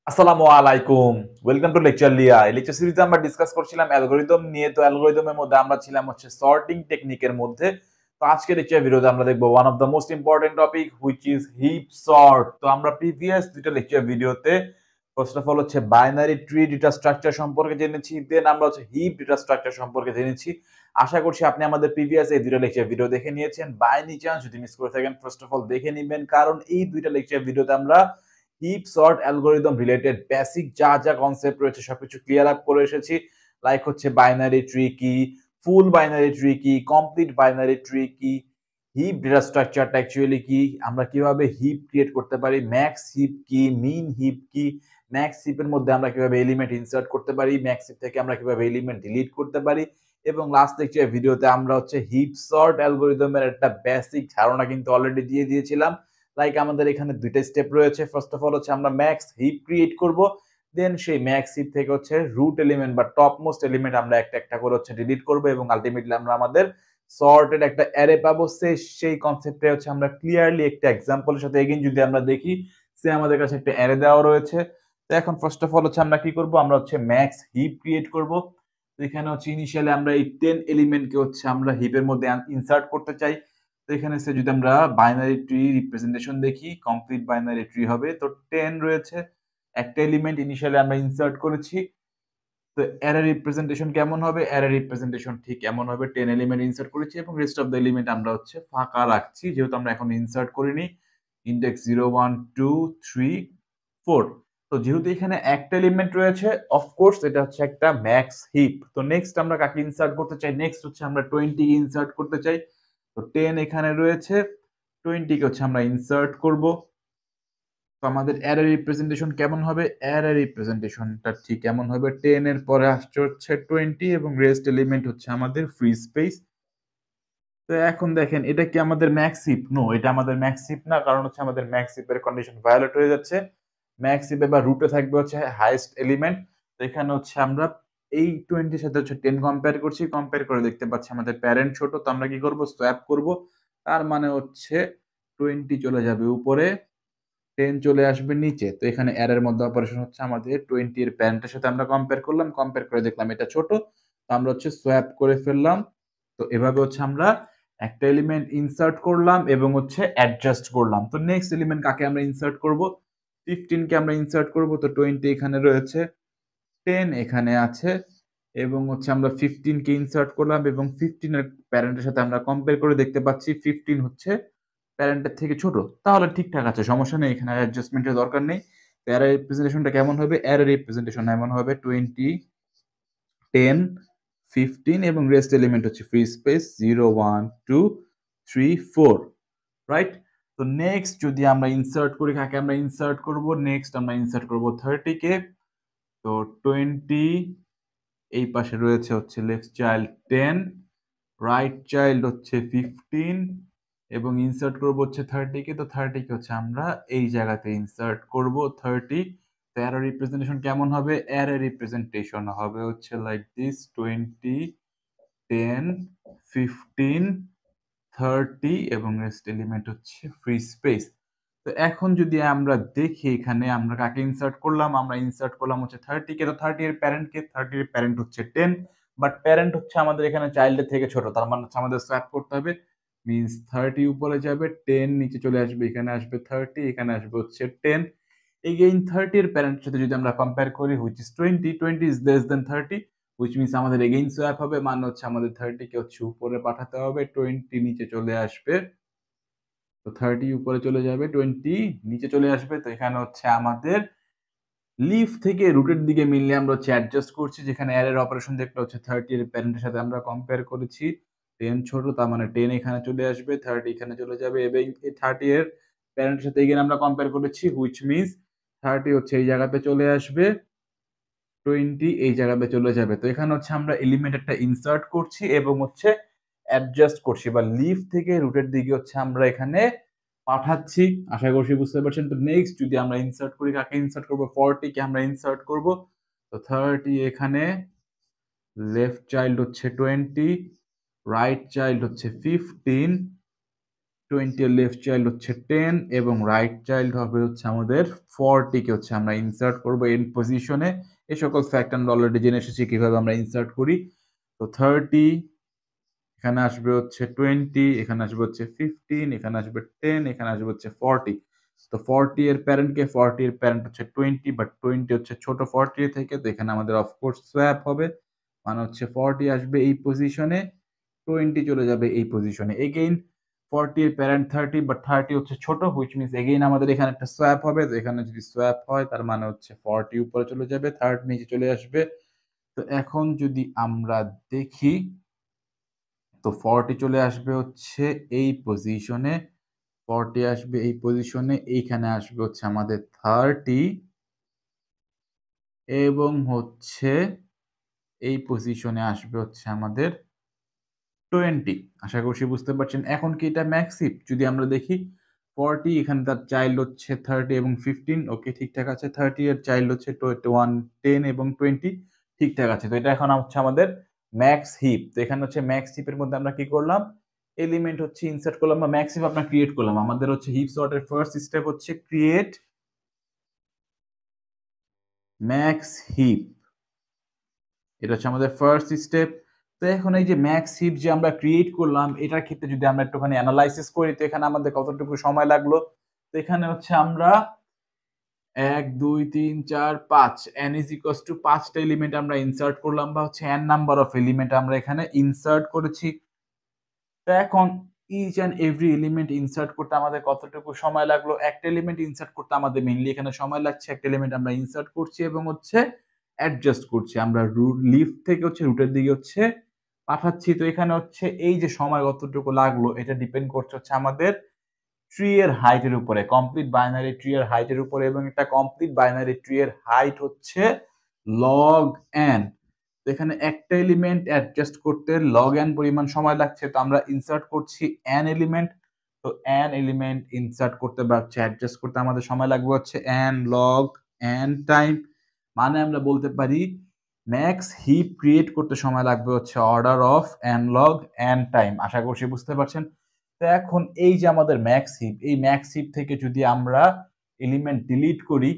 আসসালামু আলাইকুম। Welcome to lecture লিয়া। এই লেকচার সিরিজে আমরা ডিসকাস করছিলাম অ্যালগরিদম নিয়ে। তো অ্যালগরিদমের মধ্যে আমরা ছিলাম হচ্ছে সর্টিং টেকনিকের মধ্যে। তো আজকের লেকচার ভিডিওতে আমরা দেখব one of the most important topic which is heap sort. তো আমরা প্রিভিয়াস দুইটা লেকচার ভিডিওতে ফার্স্ট অফ অল হচ্ছে বাইনারি ট্রি ডেটা স্ট্রাকচার সম্পর্কে জেনেছি, দেন আমরা হচ্ছে হিপ ডেটা স্ট্রাকচার সম্পর্কে জেনেছি। আশা করছি আপনি আমাদের প্রিভিয়াস এই দুইটা লেকচার ভিডিও দেখে নিয়েছেন। বাই এনি চান্স যদি মিস করে থাকেন ফার্স্ট অফ অল দেখে নিবেন, কারণ এই দুইটা লেকচার ভিডিওতে আমরা heap sort algorithm related basic যা যা কনসেপ্ট রয়েছে সবকিছু ক্লিয়ার আপ করে এসেছি। লাইক হচ্ছে বাইনারি ট্রি কি, ফুল বাইনারি ট্রি কি, কমপ্লিট বাইনারি ট্রি কি, হিপ ডেটা স্ট্রাকচারটা অ্যাকচুয়ালি কি, আমরা কিভাবে হিপ ক্রিয়েট করতে পারি, ম্যাক্স হিপ কি, মিন হিপ কি, ম্যাক্স হিপের মধ্যে আমরা কিভাবে এলিমেন্ট ইনসার্ট করতে পারি, ম্যাক্স হিপ থেকে আমরা কিভাবে এলিমেন্ট ডিলিট করতে পারি, এবং লাস্ট লেকচার ভিডিওতে আমরা হচ্ছে হিপ সর্ট অ্যালগরিদমের একটা বেসিক ধারণা কিন্তু অলরেডি দিয়ে দিয়েছিলাম। লাইক আমাদের এখানে দুইটা স্টেপ রয়েছে। ফার্স্ট অফ অল হচ্ছে আমরা ম্যাক্স হিপ ক্রিয়েট করব, দেন সেই ম্যাক্স হিপ থেকে হচ্ছে রুট এলিমেন্ট বা টপ মোস্ট এলিমেন্ট আমরা একটা একটা করে হচ্ছে ডিলিট করব, এবং আলটিমেটলি আমরা আমাদের সর্টেড একটা অ্যারে পাবো। সেই কনসেপ্টে হচ্ছে আমরা ক্লিয়ারলি একটা এক্সাম্পলের সাথে এগেইন যদি আমরা দেখি, সে আমাদের কাছে একটা অ্যারে দেওয়া রয়েছে। তো এখন ফার্স্ট অফ অল হচ্ছে আমরা কি করব, আমরা হচ্ছে ম্যাক্স হিপ ক্রিয়েট করব। তো এখানে হচ্ছে ইনিশিয়ালি আমরা এই 10 এলিমেন্টকে হচ্ছে আমরা হিপের মধ্যে ইনসার্ট করতে চাই। তো এখানে সে যদি আমরা বাইনারি ট্রি রিপ্রেজেন্টেশন দেখি, কমপ্লিট বাইনারি ট্রি হবে। তো 10 রয়েছে, একটা এলিমেন্ট ইনিশিয়ালি আমরা ইনসার্ট করেছি। তো অ্যারে রিপ্রেজেন্টেশন কেমন হবে, অ্যারে রিপ্রেজেন্টেশন ঠিক এমন হবে, 10 এলিমেন্ট ইনসার্ট করেছি এবং রেস্ট অফ দ্য এলিমেন্ট আমরা হচ্ছে ফাঁকা রাখছি, যেহেতু আমরা এখন ইনসার্ট করিনি। ইন্ডেক্স 0 1 2 3 4। তো যেহেতু এখানে একটা এলিমেন্ট রয়েছে, অফকোর্স এটা হচ্ছে একটা ম্যাক্স হিপ। তো নেক্সট আমরা কাকে ইনসার্ট করতে চাই, নেক্সট হচ্ছে আমরা 20 ইনসার্ট করতে চাই। তো 10 এখানে রয়েছে, 20 কে হচ্ছে আমরা ইনসার্ট করব। তো আমাদের অ্যারে রিপ্রেজেন্টেশন কেমন হবে, অ্যারে রিপ্রেজেন্টেশনটা ঠিক কেমন হবে, 10 এর পরে আসছে হচ্ছে 20 এবং রেস্ট এলিমেন্ট হচ্ছে আমাদের ফ্রি স্পেস। তো এখন দেখেন এটা কি আমাদের ম্যাক্স হিপ? নো, এটা আমাদের ম্যাক্স হিপ না, কারণ হচ্ছে আমাদের ম্যাক্স হিপের কন্ডিশন ভায়োলেট হয়ে যাচ্ছে। ম্যাক্স হিপে বা রুটে থাকবে হচ্ছে হাইয়েস্ট এলিমেন্ট। তো এখানে হচ্ছে আমরা এই 20 এর সাথে হচ্ছে 10 কম্পেয়ার করছি, কম্পেয়ার করে দেখতে পাচ্ছি আমাদের প্যারেন্ট ছোট। তো আমরা কি করব, সোয়াপ করব। তার মানে হচ্ছে 20 চলে যাবে উপরে, 10 চলে আসবে নিচে। তো এখানে এর মধ্যে অপারেশন হচ্ছে আমাদের 20 এর প্যারেন্টের সাথে আমরা কম্পেয়ার করলাম, কম্পেয়ার করে দেখলাম এটা ছোট। তো আমরা হচ্ছে সোয়াপ করে ফেললাম। তো এভাবে হচ্ছে আমরা একটা এলিমেন্ট ইনসার্ট করলাম এবং হচ্ছে অ্যাডজাস্ট করলাম। তো নেক্সট এলিমেন্ট কাকে আমরা ইনসার্ট করব, 15 কে আমরা ইনসার্ট করব। তো 20 এখানে রয়েছে, 10 এখানে আছে, এবং হচ্ছে আমরা 15 কে ইনসার্ট করলাম এবং 15 এর প্যারেন্টের সাথে আমরা কম্পেয়ার করে দেখতে পাচ্ছি 15 হচ্ছে প্যারেন্টের থেকে ছোট। তাহলে ঠিকঠাক আছে, সমস্যা নেই, এখানে অ্যাডজাস্টমেন্টের দরকার নেই। অ্যারে রিপ্রেজেন্টেশনটা কেমন হবে, অ্যারে রিপ্রেজেন্টেশন এমন হবে 20 10 15 এবং রেস্ট এলিমেন্ট হচ্ছে ফ্রি স্পেস 0 1 2 3 4, রাইট? তো নেক্সট যদি আমরা ইনসার্ট করি, কাকে আমরা ইনসার্ট করব, নেক্সট আমরা ইনসার্ট করব 30 কে। তো 20, এই পাশে রয়েছে হচ্ছে লেফট চাইল্ড 10, রাইট চাইল্ড হচ্ছে 15 এবং ইনসার্ট করব হচ্ছে 30 কে। তো 30 কে হচ্ছে আমরা এই জায়গাতে ইনসার্ট করব 30। তো অ্যারে রিপ্রেজেন্টেশন কেমন হবে, অ্যারে রিপ্রেজেন্টেশন হবে হচ্ছে লাইক দিস 20 10 15 30 এবং নেক্সট এলিমেন্ট হচ্ছে ফ্রি স্পেস। তো এখন যদি আমরা দেখি এখানে আমরা কাকে ইনসার্ট করলাম, আমরা ইনসার্ট করলাম হচ্ছে 30 কে। তো 30 এর প্যারেন্ট কে, 30 এর প্যারেন্ট হচ্ছে 10, বাট প্যারেন্ট হচ্ছে আমাদের এখানে চাইল্ডের থেকে ছোট, তার মানে হচ্ছে আমাদের সোয়াপ করতে হবে। মিন্স 30 উপরে যাবে, 10 নিচে চলে আসবে, এখানে আসবে 30, এখানে আসবে হচ্ছে 10। এগেইন 30 এর প্যারেন্টের সাথে যদি আমরা কম্পেয়ার করি which is 20 is less than 30, which means আমাদের এগেইন সোয়াপ হবে, মানে হচ্ছে আমাদের 30 কে হচ্ছে উপরে পাঠাতে হবে, 20 নিচে চলে আসবে। তো 30 উপরে চলে যাবে, 20 নিচে চলে আসবে। তো এখানে হচ্ছে আমাদের লিফ থেকে রুটের দিকে মিললে আমরা হচ্ছে অ্যাডজাস্ট করছি, যেখানে অ্যারের অপারেশন দেখলে হচ্ছে 30 এর প্যারেন্টের সাথে আমরা কম্পেয়ার করেছি, 10 ছোট, তার মানে 10 এখানে চলে আসবে, 30 এখানে চলে যাবে, এবং এই 30 এর প্যারেন্টের সাথে এগেইন আমরা কম্পেয়ার করেছি, হুইচ মিন্স 30 হচ্ছে এই জায়গাতে চলে আসবে, 20 এই জায়গাতে চলে যাবে। তো এখানে হচ্ছে আমরা এলিমেন্ট একটা ইনসার্ট করছি এবং হচ্ছে অ্যাডজাস্ট করছি, বা লিফ থেকে রুটের দিকে হচ্ছে আমরা এখানে পাঠাচ্ছি। আশা করছি বুঝতে পারছেন। তো নেক্সট যদি আমরা ইনসার্ট করি, কাকে ইনসার্ট করব, 40 কে আমরা ইনসার্ট করব। তো 30 এখানে, লেফট চাইল্ড হচ্ছে 20, রাইট চাইল্ড হচ্ছে 15, 20 এর লেফট চাইল্ড হচ্ছে 10 এবং রাইট চাইল্ড হবে হচ্ছে আমাদের 40 কে হচ্ছে আমরা ইনসার্ট করব এন্ড পজিশনে। এই সকল ফ্যাক্ট আমরা অলরেডি জেনে এসেছি কিভাবে আমরা ইনসার্ট করি। তো 30, এখানে আসবে হচ্ছে 20, এখানে আসবে হচ্ছে 15, এখানে আসবে 10, এখানে আসবে হচ্ছে 40। তো 40 এর প্যারেন্ট কে, 40 এর প্যারেন্ট হচ্ছে 20, বাট 20 হচ্ছে ছোট 40 এর থেকে, তো এখানে আমাদের অফকোর্স সোয়াপ হবে, মানে হচ্ছে 40 আসবে এই পজিশনে, 20 চলে যাবে এই পজিশনে। এগেইন 40 এর প্যারেন্ট 30, বাট 30 হচ্ছে ছোট, হুইচ মিনস এগেইন আমাদের এখানে একটা সোয়াপ হবে। তো এখানে যদি সোয়াপ হয় তার মানে হচ্ছে 40 উপরে চলে যাবে, 30 নিচে চলে আসবে। তো এখন যদি আমরা দেখি, তো 40 চলে আসবে হচ্ছে এই পজিশনে, 40 আসবে এই পজিশনে, এইখানে আসবে হচ্ছে আমাদের 30 এবং হচ্ছে এই পজিশনে আসবে হচ্ছে আমাদের 20। আশা করছি বুঝতে পারছেন। এখন কি এটা ম্যাক্স হিপ? যদি আমরা দেখি 40, এখানে তার চাইল্ড হচ্ছে 30 এবং 15, ওকে ঠিকঠাক আছে। 30 এর চাইল্ড হচ্ছে 21, 10 এবং 20, ঠিকঠাক আছে। তো এটা এখন হচ্ছে আমাদের ম্যাক্স হিপ। তো এখানে হচ্ছে ম্যাক্স হিপের মধ্যে আমরা কি করলাম, এলিমেন্ট হচ্ছে ইনসার্ট করলাম বা ম্যাক্স হিপ আমরা ক্রিয়েট করলাম। আমাদের হচ্ছে হিপ সর্টের ফার্স্ট স্টেপ হচ্ছে ক্রিয়েট ম্যাক্স হিপ, এটা হচ্ছে আমাদের ফার্স্ট স্টেপ। তো এখন এই যে ম্যাক্স হিপ যে আমরা ক্রিয়েট করলাম, এটার ক্ষেত্রে যদি আমরা একটুখানি অ্যানালাইসিস করি, তো এখানে আমাদের কতটুকু সময় লাগলো। তো এখানে হচ্ছে আমরা 1 2 3 4 5 n is equals to 5টা এলিমেন্ট আমরা ইনসার্ট করলাম, বা হচ্ছে n নাম্বার অফ এলিমেন্ট আমরা এখানে ইনসার্ট করেছি। তো এখন each and every element insert করতে আমাদের কতটুকু সময় লাগলো। একটা এলিমেন্ট ইনসার্ট করতে আমাদের মেইনলি এখানে সময় লাগছে, একটা এলিমেন্ট আমরা ইনসার্ট করছি এবং হচ্ছে অ্যাডজাস্ট করছি, আমরা লিফ থেকে হচ্ছে রুটের দিকে হচ্ছে পাঠাচ্ছি। তো এখানে হচ্ছে এই যে সময় কতটুকু লাগলো, এটা ডিপেন্ড করছে হচ্ছে আমাদের ট্রি এর হাইটের উপরে, কমপ্লিট বাইনারি ট্রি এর হাইটের উপরে, এবং একটা কমপ্লিট বাইনারি ট্রি এর হাইট হচ্ছে লগ n। তো এখানে একটা এলিমেন্ট অ্যাডজাস্ট করতে লগ n পরিমাণ সময় লাগছে। তো আমরা ইনসার্ট করছি n এলিমেন্ট, তো n এলিমেন্ট ইনসার্ট করতে বা হচ্ছে অ্যাডজাস্ট করতে আমাদের সময় লাগবে হচ্ছে n লগ n টাইম। মানে আমরা বলতে পারি ম্যাক্স হিপ ক্রিয়েট করতে সময় লাগবে হচ্ছে order of n log n time. আশা করছি বুঝতে পারছেন। তো এখন এই যে আমাদের ম্যাক্স হিপ, এই ম্যাক্স হিপ থেকে যদি আমরা এলিমেন্ট ডিলিট করি,